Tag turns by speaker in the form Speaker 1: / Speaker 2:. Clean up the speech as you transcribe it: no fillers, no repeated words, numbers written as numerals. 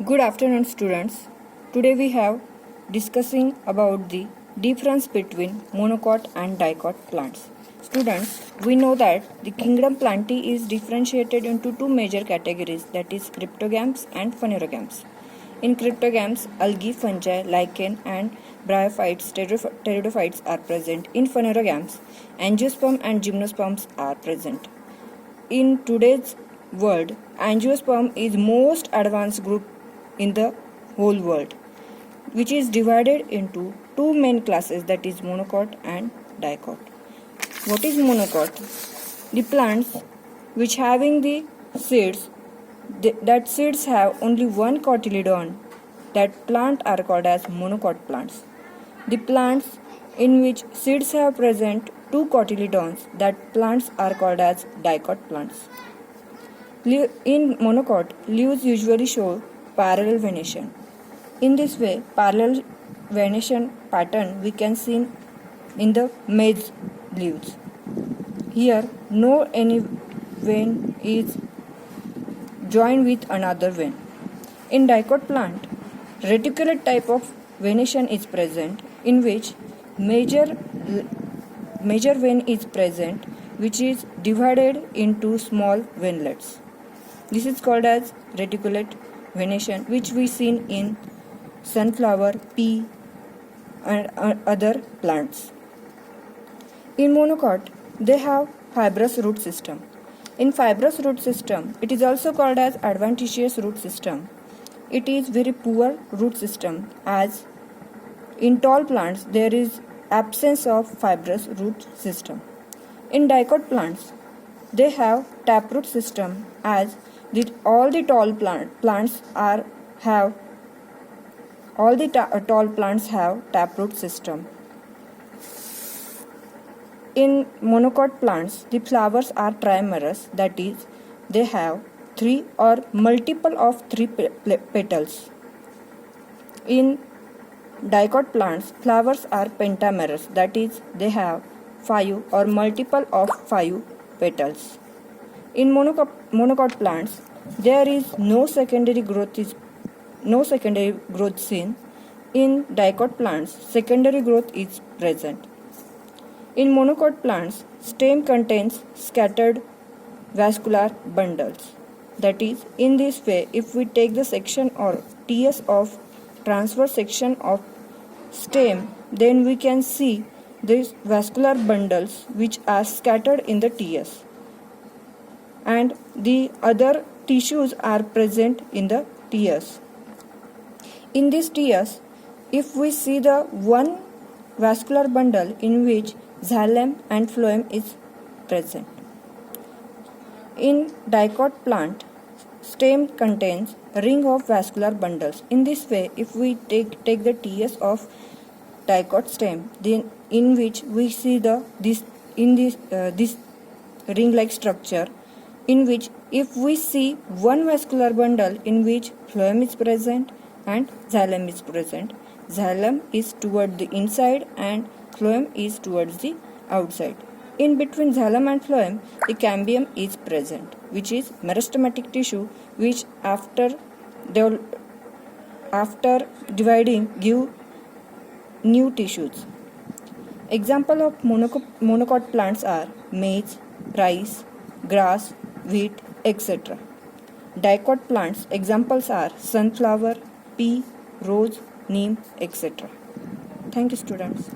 Speaker 1: Good afternoon, students. Today we have discussing about the difference between monocot and dicot plants. Students, we know that the kingdom Plantae is differentiated into two major categories, that is cryptogams and phanerogams. In cryptogams, algae, fungi, lichen and bryophytes, pteridophytes are present. In phanerogams, angiosperm and gymnosperms are present. In today's world, angiosperm is most advanced group in the whole world, which is divided into two main classes, that is monocot and dicot. What is monocot? The plants which having the seeds, that seeds have only one cotyledon, that plant are called as monocot plants. The plants in which seeds have present two cotyledons, that plants are called as dicot plants. In monocot, leaves usually show parallel venation. In this way, parallel venation pattern we can see in the maize leaves. Here, no any vein is joined with another vein. In dicot plant, reticulate type of venation is present, in which major vein is present, which is divided into small venlets. This is called as reticulate venation, which we seen in sunflower, pea and other plants. In monocot, they have fibrous root system. In fibrous root system, it is also called as adventitious root system. It is very poor root system, as in tall plants there is absence of fibrous root system. In dicot plants, they have taproot system, as all the tall plants have taproot system. In monocot plants, the flowers are trimerous, that is, they have three or multiple of three petals. In dicot plants, flowers are pentamerous, that is, they have five or multiple of five petals. In monocot plants, there is no secondary growth seen. In dicot plants, secondary growth is present. In monocot plants, stem contains scattered vascular bundles. That is, in this way, if we take the section or TS of transverse section of stem, then we can see these vascular bundles which are scattered in the TS, and the other tissues are present in the TS. In this TS, if we see the one vascular bundle in which xylem and phloem is present. In dicot plant, stem contains a ring of vascular bundles. In this way, if we take the TS of dicot stem, then in which we see this ring-like structure, in which if we see one vascular bundle in which phloem is present and xylem is present. Xylem is toward the inside and phloem is towards the outside. In between xylem and phloem, the cambium is present, which is meristematic tissue, which after dividing give new tissues. Example of monocot plants are maize, rice, grass, wheat, etc. Dicot plants examples are sunflower, pea, rose, neem, etc. Thank you, students.